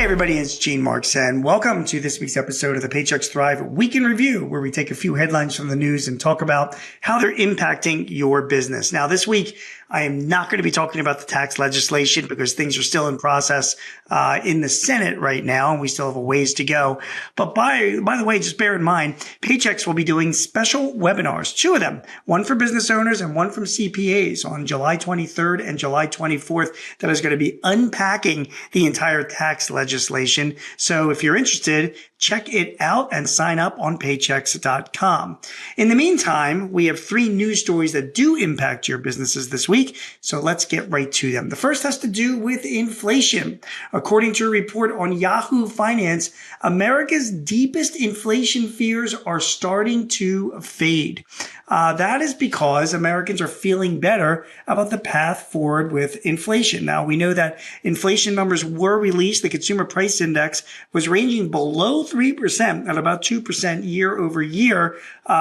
Everybody, it's Gene Marks, and welcome to this week's episode of the Paychex Thrive Week in Review, where we take a few headlines from the news and talk about how they're impacting your business. Now, this week, I am not going to be talking about the tax legislation because things are still in process in the Senate right now, and we still have a ways to go. But by the way, just bear in mind, Paychex will be doing special webinars, two of them, one for business owners and one from CPAs on July 23rd and July 24th, that is going to be unpacking the entire tax legislation. So if you're interested, check it out and sign up on Paychex.com. In the meantime, we have three news stories that do impact your businesses this week, so let's get right to them. The first has to do with inflation. According to a report on Yahoo Finance, America's deepest inflation fears are starting to fade. That is because Americans are feeling better about the path forward with inflation. Now, we know that inflation numbers were released. The Consumer Price Index was ranging below 3% at about 2% year over year,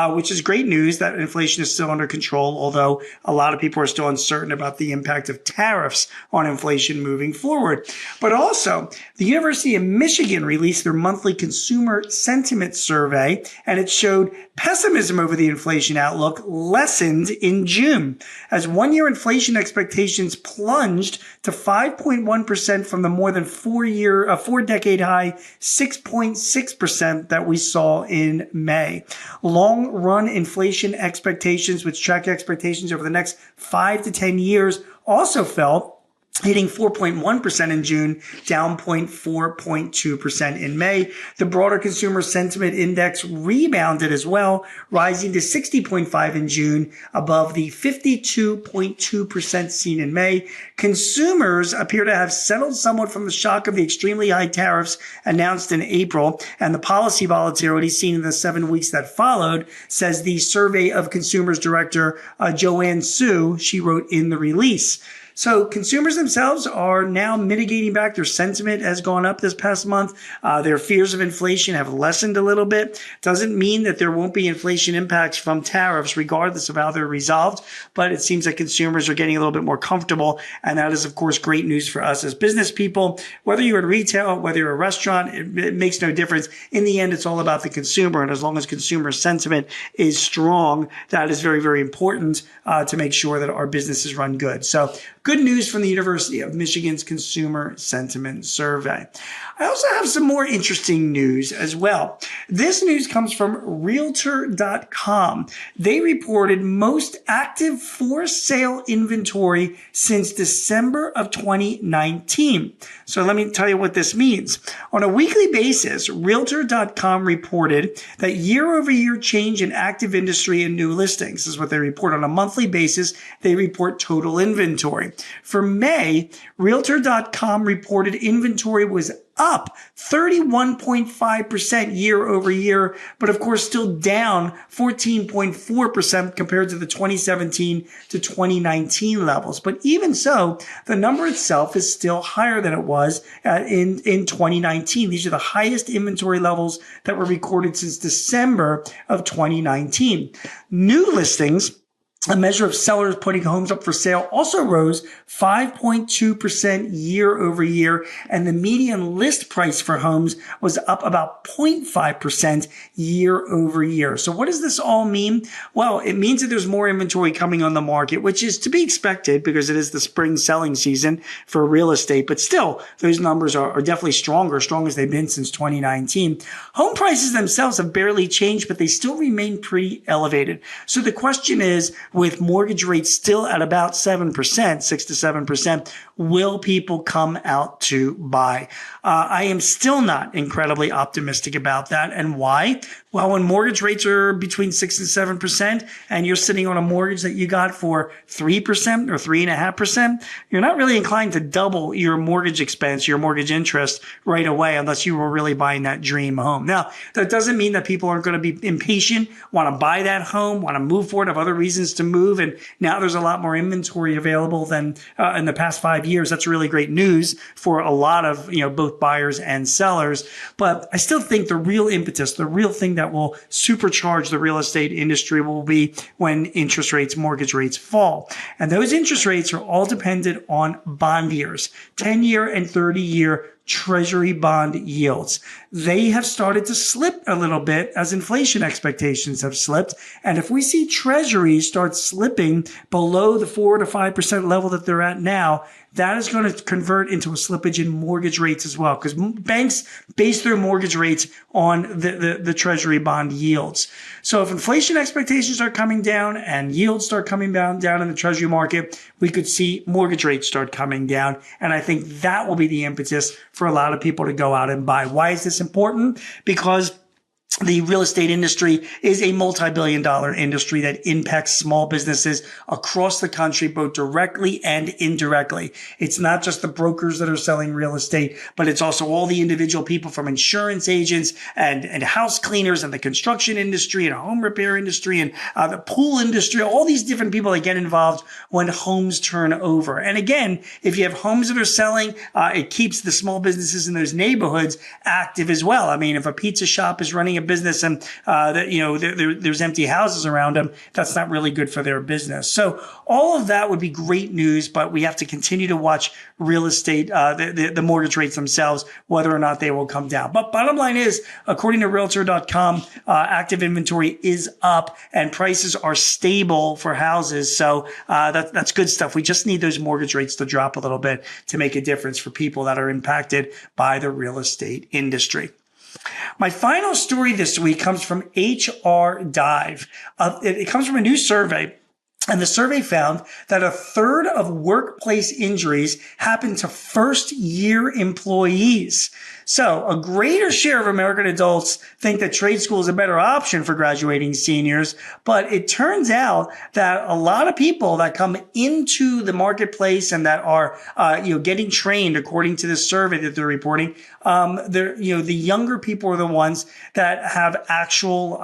which is great news that inflation is still under control, although a lot of people are still uncertain about the impact of tariffs on inflation moving forward. But also, the University of Michigan released their monthly consumer sentiment survey, and it showed pessimism over the inflation outlook lessened in June, as one-year inflation expectations plunged to 5.1% from the more than four-decade high 6.6% that we saw in May. Long-run inflation expectations, which track expectations over the next 5 to 10 years, also fell, hitting 4.1% in June, down 4.2% in May. The broader consumer sentiment index rebounded as well, rising to 60.5 in June, above the 52.2% seen in May. Consumers appear to have settled somewhat from the shock of the extremely high tariffs announced in April, and the policy volatility seen in the 7 weeks that followed, says the Survey of Consumers Director Joanne Su. She wrote in the release. So consumers themselves are now mitigating back. Their sentiment has gone up this past month. Their fears of inflation have lessened a little bit. Doesn't mean that there won't be inflation impacts from tariffs, regardless of how they're resolved. But it seems that consumers are getting a little bit more comfortable. And that is, of course, great news for us as business people. Whether you're in retail, whether you're a restaurant, it makes no difference. In the end, it's all about the consumer. And as long as consumer sentiment is strong, that is very, very important to make sure that our businesses run good. So good news from the University of Michigan's Consumer Sentiment Survey. I also have some more interesting news as well. This news comes from Realtor.com. They reported most active for sale inventory since December of 2019. So let me tell you what this means. On a weekly basis, Realtor.com reported that year-over-year change in active industry and new listings. This is what they report. On a monthly basis, they report total inventory. For May, Realtor.com reported inventory was up 31.5% year over year, but of course still down 14.4% compared to the 2017 to 2019 levels. But even so, the number itself is still higher than it was in 2019. These are the highest inventory levels that were recorded since December of 2019. New listings, a measure of sellers putting homes up for sale, also rose 5.2% year over year, and the median list price for homes was up about 0.5% year over year. So what does this all mean? Well, it means that there's more inventory coming on the market, which is to be expected because it is the spring selling season for real estate. But still, those numbers are definitely strong as they've been since 2019. Home prices themselves have barely changed, but they still remain pretty elevated. So the question is, with mortgage rates still at about 7%, 6 to 7%, will people come out to buy? I am still not incredibly optimistic about that. And why? Well, when mortgage rates are between 6 and 7% and you're sitting on a mortgage that you got for 3% or 3.5%, you're not really inclined to double your mortgage expense, your mortgage interest right away, unless you were really buying that dream home. Now, that doesn't mean that people aren't going to be impatient, want to buy that home, want to move forward, have other reasons to move. And now there's a lot more inventory available than in the past 5 years. That's really great news for a lot of, both buyers and sellers. But I still think the real impetus, the real thing that will supercharge the real estate industry will be when interest rates, mortgage rates fall. And those interest rates are all dependent on bond years, 10-year and 30-year Treasury bond yields. They have started to slip a little bit as inflation expectations have slipped. And if we see Treasuries start slipping below the 4 to 5% level that they're at now, that is going to convert into a slippage in mortgage rates as well, because banks base their mortgage rates on the Treasury bond yields. So if inflation expectations are coming down and yields start coming down in the Treasury market, we could see mortgage rates start coming down. And I think that will be the impetus for a lot of people to go out and buy. Why is this important? Because the real estate industry is a multi-billion-dollar industry that impacts small businesses across the country, both directly and indirectly. It's not just the brokers that are selling real estate, but it's also all the individual people from insurance agents and house cleaners and the construction industry and home repair industry and the pool industry, all these different people that get involved when homes turn over. And again, if you have homes that are selling, it keeps the small businesses in those neighborhoods active as well. I mean, if a pizza shop is running a business and there's empty houses around them, that's not really good for their business. So all of that would be great news, but we have to continue to watch real estate, the mortgage rates themselves, whether or not they will come down. But bottom line is, according to Realtor.com, active inventory is up and prices are stable for houses. So that's good stuff. We just need those mortgage rates to drop a little bit to make a difference for people that are impacted by the real estate industry. My final story this week comes from HR Dive. It comes from a new survey. And the survey found that a third of workplace injuries happen to first-year employees. So a greater share of American adults think that trade school is a better option for graduating seniors. But it turns out that a lot of people that come into the marketplace and that are, getting trained according to this survey that they're reporting, the younger people are the ones that have actual,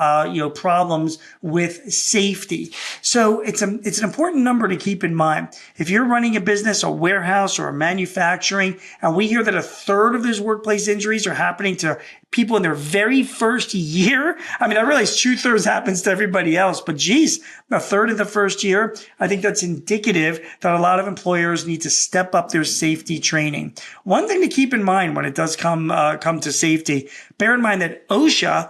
problems with safety. So it's an important number to keep in mind. If you're running a business, a warehouse or a manufacturing, and we hear that a third of those workplace injuries are happening to people in their very first year. I mean, I realize 2/3 happens to everybody else, but geez, a third in the first year. I think that's indicative that a lot of employers need to step up their safety training. One thing to keep in mind when it does come to safety, bear in mind that OSHA,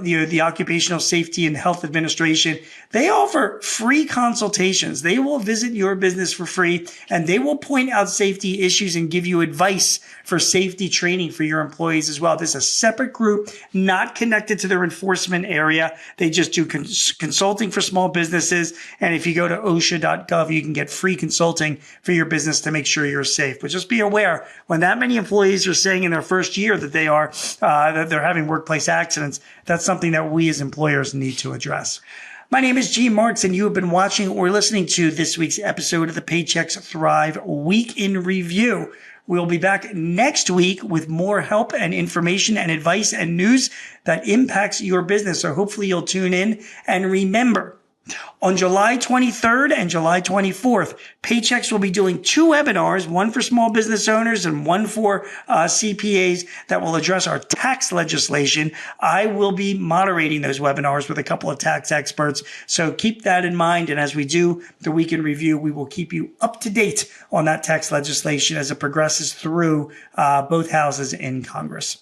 the Occupational Safety and Health Administration, they offer free consultations. They will visit your business for free and they will point out safety issues and give you advice for safety training for your employees as well. This is a separate group, not connected to their enforcement area. They just do consulting for small businesses. And if you go to OSHA.gov, you can get free consulting for your business to make sure you're safe. But just be aware, when that many employees are saying in their first year that that they're having workplace accidents, that's something that we as employers need to address. My name is Gene Marks, and you have been watching or listening to this week's episode of the Paychex Thrive Week in Review. We'll be back next week with more help and information and advice and news that impacts your business. So hopefully you'll tune in. And remember, on July 23rd and July 24th, Paychex will be doing 2 webinars, one for small business owners and one for CPAs that will address our tax legislation. I will be moderating those webinars with a couple of tax experts. So keep that in mind. And as we do the Week in Review, we will keep you up to date on that tax legislation as it progresses through both houses in Congress.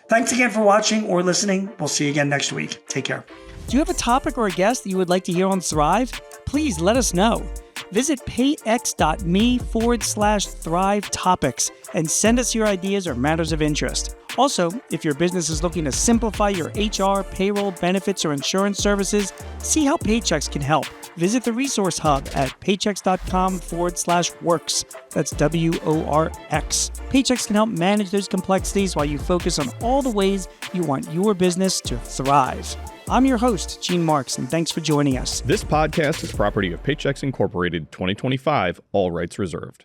Thanks again for watching or listening. We'll see you again next week. Take care. Do you have a topic or a guest that you would like to hear on Thrive? Please let us know. Visit payx.me/Thrive Topics and send us your ideas or matters of interest. Also, if your business is looking to simplify your HR, payroll, benefits, or insurance services, see how Paychex can help. Visit the resource hub at paychex.com/works. That's WORX. Paychex can help manage those complexities while you focus on all the ways you want your business to thrive. I'm your host, Gene Marks, and thanks for joining us. This podcast is property of Paychex Incorporated 2025, all rights reserved.